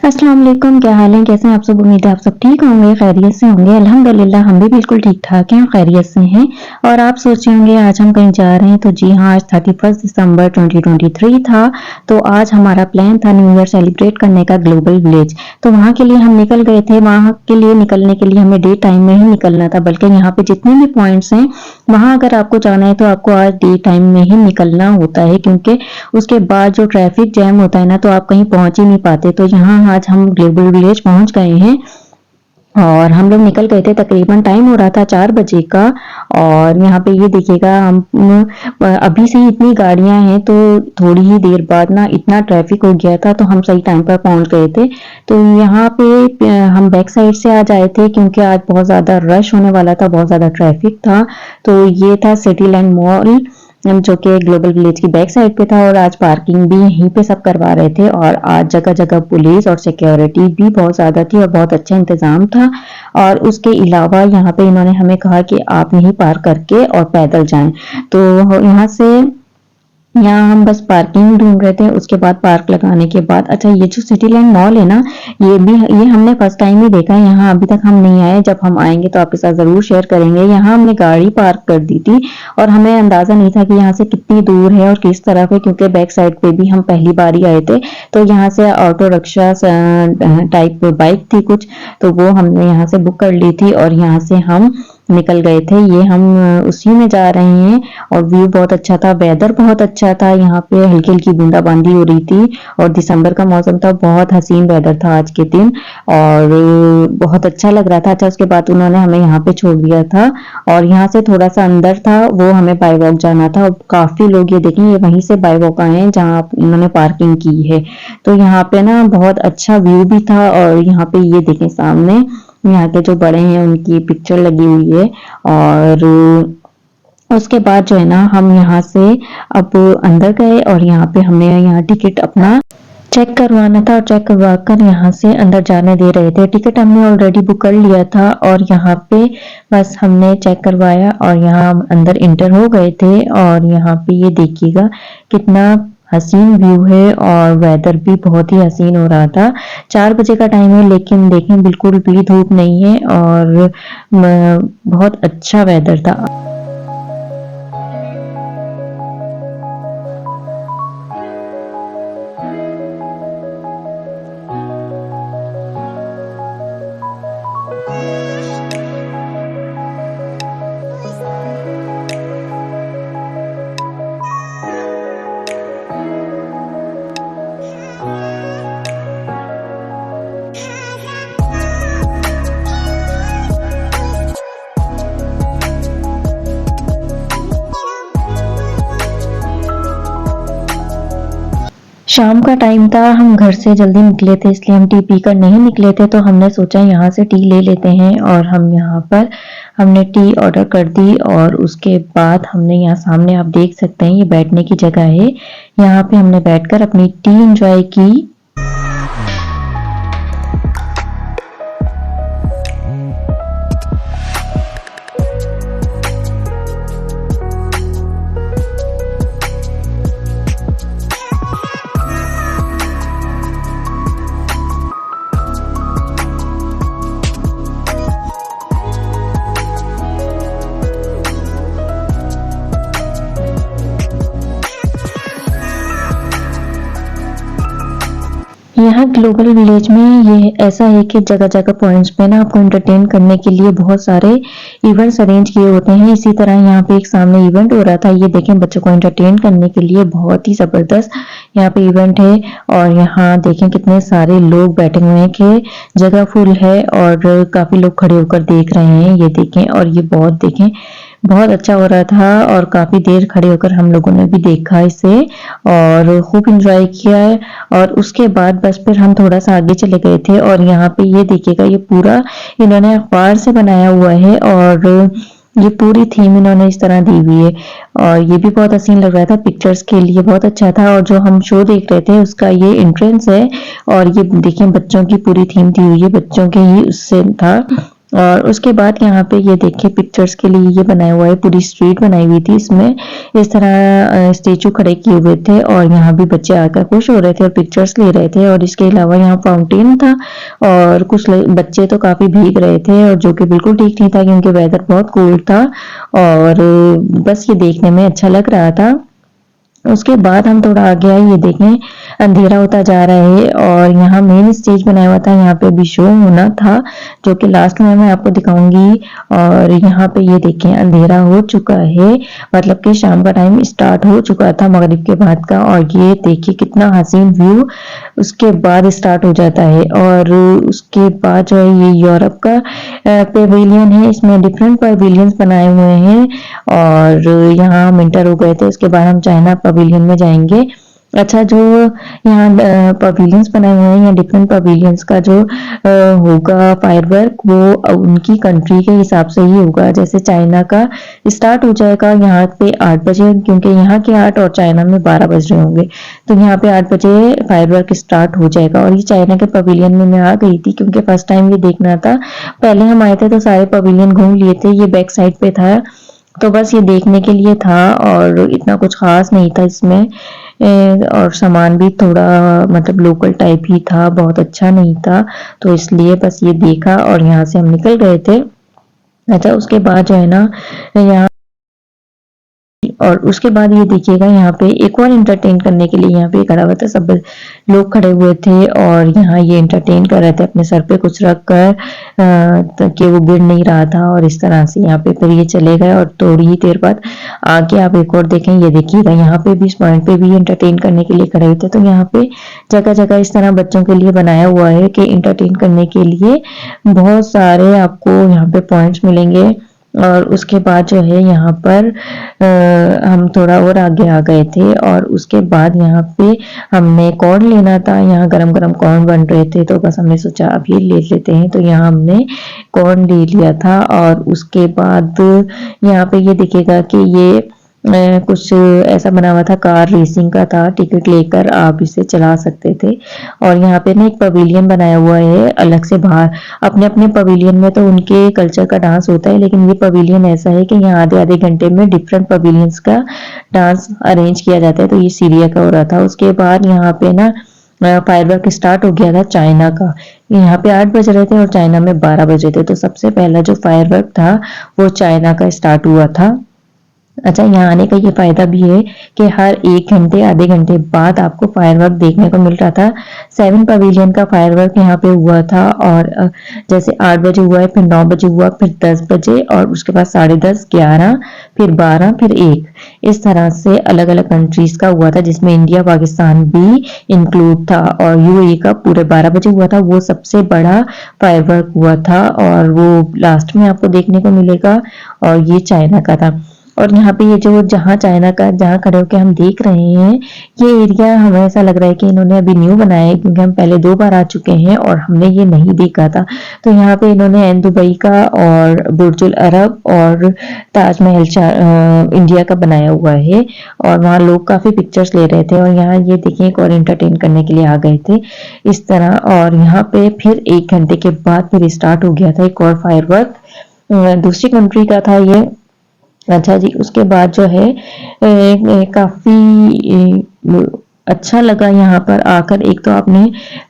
अस्सलाम वालेकुम, क्या हाल है? कैसे हैं आप सब? उम्मीद है आप सब ठीक होंगे, खैरियत से होंगे। अल्हम्दुलिल्लाह हम भी बिल्कुल ठीक-ठाक हैं, खैरियत से हैं। और आप सोच रहे होंगे आज हम कहीं जा रहे हैं, तो जी हाँ, आज 31 दिसंबर 2023 था। तो आज हमारा प्लान था न्यू ईयर सेलिब्रेट करने का ग्लोबल विलेज। तो वहाँ के लिए हम निकल गए थे। वहाँ के लिए निकलने के लिए हमें डे टाइम में ही निकलना था, बल्कि यहाँ पे जितने भी पॉइंट्स हैं, वहाँ अगर आपको जाना है तो आपको आज डे टाइम में ही निकलना होता है, क्योंकि उसके बाद जो ट्रैफिक जैम होता है ना, तो आप कहीं पहुँच ही नहीं पाते। तो यहाँ आज हम ग्लोबल विलेज पहुँच गए हैं और हम लोग निकल गए थे। तकरीबन टाइम हो रहा था 4 बजे का। और यहाँ पे ये देखिएगा, हम अभी से ही इतनी गाड़ियां हैं, तो थोड़ी ही देर बाद ना इतना ट्रैफिक हो गया था, तो हम सही टाइम पर पहुंच गए थे। तो यहाँ पे हम बैक साइड से आज आए थे, क्योंकि आज बहुत ज़्यादा रश होने वाला था, बहुत ज़्यादा ट्रैफिक था। तो ये था सिटी लैंड मॉल, जो कि ग्लोबल विलेज की बैक साइड पे था। और आज पार्किंग भी यहीं पे सब करवा रहे थे, और आज जगह जगह पुलिस और सिक्योरिटी भी बहुत ज्यादा थी और बहुत अच्छा इंतजाम था। और उसके अलावा यहाँ पे इन्होंने हमें कहा कि आप यहीं पार्क करके और पैदल जाएं। तो यहाँ से यहाँ हम बस पार्किंग ढूंढ रहे थे। उसके बाद पार्क लगाने के बाद, अच्छा, ये जो सिटी लैंड मॉल है ना, ये हमने फर्स्ट टाइम ही देखा है। यहाँ अभी तक हम नहीं आए। जब हम आएंगे तो आपके साथ जरूर शेयर करेंगे। यहाँ हमने गाड़ी पार्क कर दी थी और हमें अंदाजा नहीं था कि यहाँ से कितनी दूर है और किस तरफ है, क्योंकि बैक साइड पे भी हम पहली बार ही आए थे। तो यहाँ से ऑटो रिक्शा टाइप बाइक थी कुछ, तो वो हमने यहाँ से बुक कर ली थी और यहाँ से हम निकल गए थे। ये हम उसी में जा रहे हैं। और व्यू बहुत अच्छा था, वेदर बहुत अच्छा था। यहाँ पे हल्की हल्की बूंदाबांदी हो रही थी और दिसंबर का मौसम था। बहुत हसीन वेदर था आज के दिन और बहुत अच्छा लग रहा था। अच्छा, उसके बाद उन्होंने हमें यहाँ पे छोड़ दिया था और यहाँ से थोड़ा सा अंदर था, वो हमें बाय वॉक जाना था। और काफी लोग, ये देखें, ये वहीं से बाय वॉक आए हैं जहाँ उन्होंने पार्किंग की है। तो यहाँ पे ना बहुत अच्छा व्यू भी था। और यहाँ पे ये देखें, सामने यहाँ के जो बड़े हैं उनकी पिक्चर लगी हुई है। और उसके बाद जो है ना, हम यहाँ से अब अंदर गए और यहाँ पे हमें यहाँ टिकट अपना चेक करवाना था और चेक करवा कर यहाँ से अंदर जाने दे रहे थे। टिकट हमने ऑलरेडी बुक कर लिया था और यहाँ पे बस हमने चेक करवाया और यहाँ हम अंदर इंटर हो गए थे। और यहाँ पे ये देखिएगा कितना हसीन व्यू है और वेदर भी बहुत ही हसीन हो रहा था। 4 बजे का टाइम है, लेकिन देखें बिल्कुल भी धूप नहीं है और बहुत अच्छा वेदर था। शाम का टाइम था, हम घर से जल्दी निकले थे, इसलिए हम टी पी कर नहीं निकले थे। तो हमने सोचा यहाँ से टी ले लेते हैं और हम यहाँ पर हमने टी ऑर्डर कर दी। और उसके बाद हमने यहाँ सामने आप देख सकते हैं, ये बैठने की जगह है। यहाँ पे हमने बैठकर अपनी टी एंजॉय की। यहाँ ग्लोबल विलेज में ये ऐसा है कि जगह जगह पॉइंट्स पे ना आपको एंटरटेन करने के लिए बहुत सारे इवेंट्स अरेंज किए होते हैं। इसी तरह यहाँ पे एक सामने इवेंट हो रहा था। ये देखें, बच्चों को एंटरटेन करने के लिए बहुत ही जबरदस्त यहाँ पे इवेंट है। और यहाँ देखें कितने सारे लोग बैठे हुए हैं कि जगह फुल है और काफी लोग खड़े होकर देख रहे हैं। ये देखें, और ये बहुत देखें बहुत अच्छा हो रहा था और काफी देर खड़े होकर हम लोगों ने भी देखा इसे और खूब इंजॉय किया है। और उसके बाद बस फिर हम थोड़ा सा आगे चले गए थे और यहाँ पे ये देखिएगा, ये पूरा इन्होंने अखबार से बनाया हुआ है और ये पूरी थीम इन्होंने इस तरह दी हुई है। और ये भी बहुत हसीन लग रहा था, पिक्चर्स के लिए बहुत अच्छा था। और जो हम शो देख रहे थे उसका ये एंट्रेंस है। और ये देखिए, बच्चों की पूरी थीम दी हुई है, बच्चों के ही उससे था। और उसके बाद यहाँ पे ये देखिए पिक्चर्स के लिए ये बनाया हुआ है, पूरी स्ट्रीट बनाई हुई थी, इसमें इस तरह स्टेचू खड़े किए हुए थे और यहाँ भी बच्चे आकर खुश हो रहे थे और पिक्चर्स ले रहे थे। और इसके अलावा यहाँ फाउंटेन था और कुछ बच्चे तो काफी भीग रहे थे और जो कि बिल्कुल ठीक नहीं था क्योंकि वेदर बहुत कोल्ड था और बस ये देखने में अच्छा लग रहा था। उसके बाद हम थोड़ा आगे आए, ये देखें अंधेरा होता जा रहा है और यहाँ मेन स्टेज बनाया हुआ था, यहाँ पे भी शो होना था जो कि लास्ट में मैं आपको दिखाऊंगी। और यहाँ पे ये देखें अंधेरा हो चुका है, मतलब कि शाम का टाइम स्टार्ट हो चुका था मगरिब के बाद का। और ये देखिए कितना हसीन व्यू उसके बाद स्टार्ट हो जाता है। और उसके बाद जो है ये यूरोप का पेविलियन है, इसमें डिफरेंट पेविलियंस बनाए हुए हैं और यहाँ हम इंटर हो गए थे। उसके बाद हम चाइना पवेलियन में जाएंगे। अच्छा, जो यहाँ पवेलियंस बनाए हुए हैं या डिफरेंट पवेलियंस का जो होगा फायरवर्क वो उनकी कंट्री के हिसाब से ही होगा। जैसे चाइना का स्टार्ट हो जाएगा यहाँ पे 8 बजे, क्योंकि यहाँ के 8 और चाइना में 12 बज रहे होंगे, तो यहाँ पे 8 बजे फायरवर्क स्टार्ट हो जाएगा। और ये चाइना के पवेलियन में मैं आ गई थी क्योंकि फर्स्ट टाइम ये देखना था। पहले हम आए थे तो सारे पवेलियन घूम लिए थे, ये बैक साइड पे था तो बस ये देखने के लिए था और इतना कुछ खास नहीं था इसमें। और सामान भी थोड़ा मतलब लोकल टाइप ही था, बहुत अच्छा नहीं था, तो इसलिए बस ये देखा और यहाँ से हम निकल गए थे। अच्छा, उसके बाद जो है ना यहाँ और उसके बाद ये देखिए यहाँ पे एक और एंटरटेन करने के लिए यहाँ पे खड़ा हुआ था, सब लोग खड़े हुए थे और यहाँ ये एंटरटेन कर रहे थे अपने सर पे कुछ रख कर ताकि वो गिर नहीं रहा था। और इस तरह से यहाँ पे फिर ये चले गए और थोड़ी ही देर बाद आगे आप एक और देखें, ये देखिएगा यहाँ पे भी इस पॉइंट पे भी एंटरटेन करने के लिए खड़े हुए थे। तो यहाँ पे जगह जगह इस तरह बच्चों के लिए बनाया हुआ है कि एंटरटेन करने के लिए बहुत सारे आपको यहाँ पे पॉइंट्स मिलेंगे। और उसके बाद जो है यहाँ पर हम थोड़ा और आगे आ गए थे और उसके बाद यहाँ पे हमने कॉर्न लेना था, यहाँ गरम गरम कॉर्न बन रहे थे तो बस हमने सोचा अब ये ले लेते हैं, तो यहाँ हमने कॉर्न ले लिया था। और उसके बाद यहाँ पे ये दिखेगा कि ये कुछ ऐसा बना हुआ था, कार रेसिंग का था, टिकट लेकर आप इसे चला सकते थे। और यहाँ पे ना एक पवेलियन बनाया हुआ है अलग से बाहर, अपने अपने पवेलियन में तो उनके कल्चर का डांस होता है, लेकिन ये पवेलियन ऐसा है कि यहाँ आधे आधे घंटे में डिफरेंट पवेलियंस का डांस अरेंज किया जाता है, तो ये सीरिया का हो रहा था। उसके बाद यहाँ पे ना फायरवर्क स्टार्ट हो गया था चाइना का, यहाँ पे 8 बज रहे थे और चाइना में 12 बजे थे, तो सबसे पहला जो फायरवर्क था वो चाइना का स्टार्ट हुआ था। अच्छा, यहाँ आने का ये फायदा भी है कि हर 1 घंटे आधे घंटे बाद आपको फायरवर्क देखने को मिल रहा था। 7 पवेलियन का फायरवर्क यहाँ पे हुआ था और जैसे 8 बजे हुआ है, फिर 9 बजे हुआ, फिर 10 बजे और उसके बाद 10:30, 11, फिर 12, फिर 1, इस तरह से अलग अलग कंट्रीज का हुआ था जिसमें इंडिया पाकिस्तान भी इंक्लूड था। और यूएई का पूरे 12 बजे हुआ था, वो सबसे बड़ा फायरवर्क हुआ था और वो लास्ट में आपको देखने को मिलेगा। और ये चाइना का था। और यहाँ पे ये जो जहाँ चाइना का जहाँ खड़े होकर हम देख रहे हैं, ये एरिया हमें ऐसा लग रहा है कि इन्होंने अभी न्यू बनाया है क्योंकि हम पहले 2 बार आ चुके हैं और हमने ये नहीं देखा था। तो यहाँ पे इन्होंने एन दुबई का और बुर्जुल अरब और ताजमहल इंडिया का बनाया हुआ है और वहाँ लोग काफी पिक्चर्स ले रहे थे। और यहाँ ये देखिए एक और एंटरटेन करने के लिए आ गए थे इस तरह। और यहाँ पे फिर 1 घंटे के बाद फिर स्टार्ट हो गया था एक और फायरवर्क, दूसरी कंट्री का था ये। अच्छा जी, उसके बाद जो है काफी अच्छा लगा यहाँ पर आकर। एक तो आपने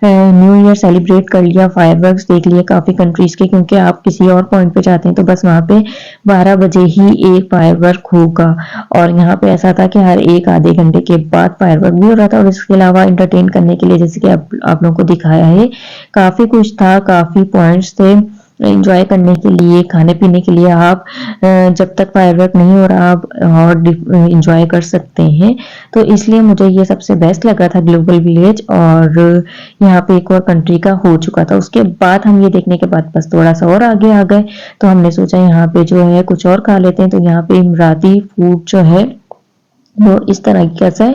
न्यू ईयर सेलिब्रेट कर लिया, फायरवर्क्स देख लिए काफी कंट्रीज के, क्योंकि आप किसी और पॉइंट पे जाते हैं तो बस वहां पे 12 बजे ही एक फायरवर्क होगा। और यहाँ पे ऐसा था कि हर एक आधे घंटे के बाद फायरवर्क भी हो रहा था। और इसके अलावा एंटरटेन करने के लिए जैसे कि आप लोगों को दिखाया है, काफी कुछ था, काफी पॉइंट्स थे एंजॉय करने के लिए, खाने पीने के लिए। आप जब तक फायरवर्क नहीं हो रहा आप और एंजॉय कर सकते हैं, तो इसलिए मुझे ये सबसे बेस्ट लगा था ग्लोबल विलेज। और यहाँ पे एक और कंट्री का हो चुका था। उसके बाद हम ये देखने के बाद बस थोड़ा सा और आगे आ गए, तो हमने सोचा यहाँ पे जो है कुछ और खा लेते हैं। तो यहाँ पे इमराती फूड जो है वो इस तरीके से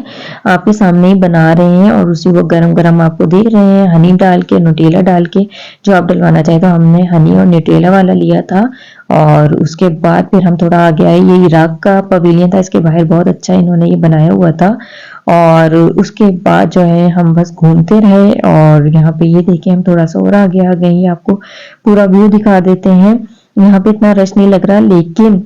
आपके सामने ही बना रहे हैं और उसी को गरम गरम आपको देख रहे हैं, हनी डाल के, न्यूटेला डाल के, जो आप डलवाना चाहे। तो हमने हनी और न्यूटेला वाला लिया था। और उसके बाद फिर हम थोड़ा आगे आए, ये इराक का पवेलियन था, इसके बाहर बहुत अच्छा इन्होंने ये बनाया हुआ था। और उसके बाद जो है हम बस घूमते रहे। और यहाँ पे ये देखिए हम थोड़ा सा और आगे आ गए हैं, आपको पूरा व्यू दिखा देते हैं। यहाँ पे इतना रश नहीं लग रहा, लेकिन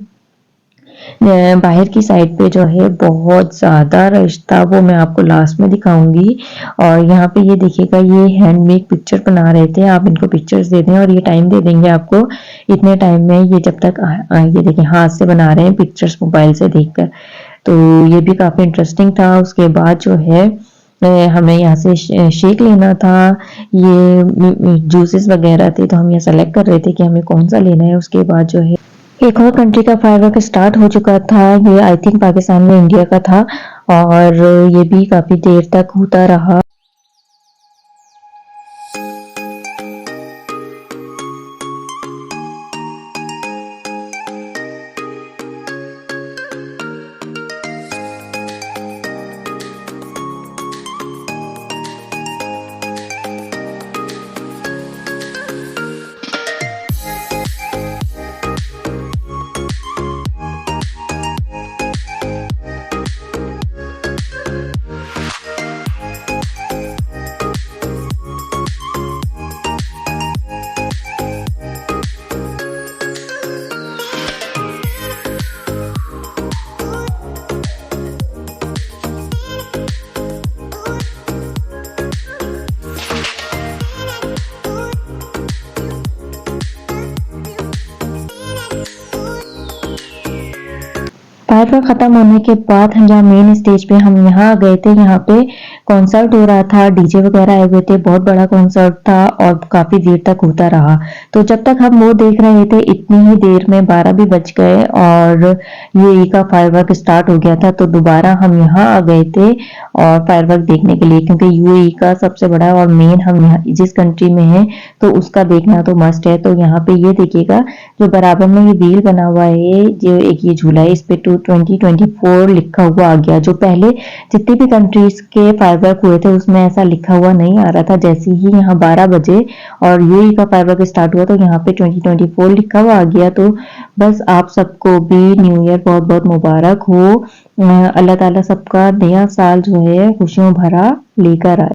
बाहर की साइड पे जो है बहुत ज़्यादा रश था, वो मैं आपको लास्ट में दिखाऊंगी। और यहाँ पे ये देखिएगा, ये हैंडमेड पिक्चर बना रहे थे, आप इनको पिक्चर्स दे दें और ये टाइम दे देंगे आपको इतने टाइम में, ये जब तक ये देखिए हाथ से बना रहे हैं पिक्चर्स मोबाइल से देखकर, तो ये भी काफ़ी इंटरेस्टिंग था। उसके बाद जो है हमें यहाँ से शेक लेना था, ये जूसेस वगैरह थे, तो हम यहाँ सेलेक्ट कर रहे थे कि हमें कौन सा लेना है। उसके बाद जो है एक और कंट्री का फायरवर्क स्टार्ट हो चुका था, ये आई थिंक पाकिस्तान में इंडिया का था, और ये भी काफी देर तक होता रहा। फायरवर्क खत्म होने के बाद हम जहाँ मेन स्टेज पे हम यहाँ गए थे, यहाँ पे कॉन्सर्ट हो रहा था, डीजे वगैरह आए हुए थे, बहुत बड़ा कॉन्सर्ट था और काफी देर तक होता रहा। तो जब तक हम वो देख रहे थे इतनी ही देर में 12 भी बज गए और यूएई का फायरवर्क स्टार्ट हो गया था। तो दोबारा हम यहाँ आ गए थे और फायरवर्क देखने के लिए, क्योंकि यूएई का सबसे बड़ा और मेन हम यहाँ जिस कंट्री में है तो उसका देखना तो मस्ट है। तो यहाँ पे ये देखिएगा, जो बराबर में ये व्हील बना हुआ है, जो एक ये झूला है, इस पे 2024 लिखा हुआ आ गया। जो पहले जितनी भी कंट्रीज के फायरवर्क हुए थे उसमें ऐसा लिखा हुआ नहीं आ रहा था। जैसे ही यहाँ 12 बजे और यूएई का फायरवर्क स्टार्ट हुआ तो यहाँ पे 2024 लिखा हुआ आ गया। तो बस आप सबको भी न्यू ईयर बहुत बहुत मुबारक हो। अल्लाह ताला सबका नया साल जो है खुशियों भरा लेकर आए।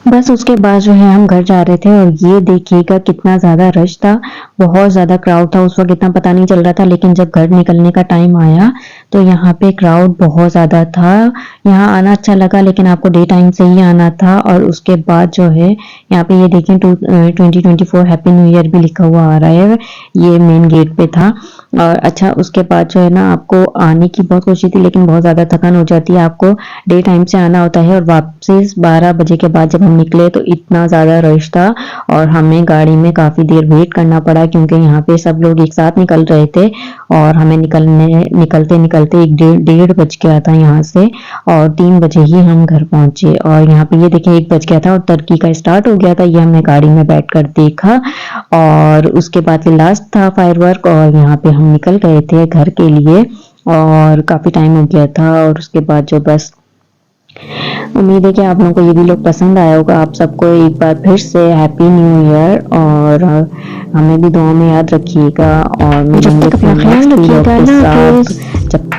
बस उसके बाद जो है हम घर जा रहे थे और ये देखिएगा कितना ज़्यादा रश था, बहुत ज़्यादा क्राउड था। उस वक्त इतना पता नहीं चल रहा था, लेकिन जब घर निकलने का टाइम आया तो यहाँ पे क्राउड बहुत ज़्यादा था। यहाँ आना अच्छा लगा, लेकिन आपको डे टाइम से ही आना था। और उसके बाद जो है यहाँ पे ये देखें 2024 हैप्पी न्यू ईयर भी लिखा हुआ आ रहा है, ये मेन गेट पे था। और अच्छा, उसके बाद जो है ना आपको आने की बहुत कोशिश थी, लेकिन बहुत ज़्यादा थकान हो जाती है। आपको डे टाइम से आना होता है। और वापसी 12 बजे के बाद जब हम निकले तो इतना ज़्यादा रश था और हमें गाड़ी में काफ़ी देर वेट करना पड़ा, क्योंकि यहाँ पे सब लोग एक साथ निकल रहे थे और हमें निकलते निकलते एक डेढ़ बज गया था यहाँ से, और 3 बजे ही हम घर पहुंचे। और यहाँ पे ये देखिए 1 बज गया था और टर्की का स्टार्ट हो गया था, ये हमने गाड़ी में बैठकर देखा। और उसके बाद फिर लास्ट था फायरवर्क और यहाँ पे हम निकल गए थे घर के लिए और काफ़ी टाइम हो गया था। और उसके बाद जो बस उम्मीद है कि आप लोगों को ये वीडियो पसंद आया होगा। आप सबको एक बार फिर से हैप्पी न्यू ईयर, और हमें भी दुआ में याद रखिएगा और मिलेंगे जब तक अपना ख्याल रखिएगा, जब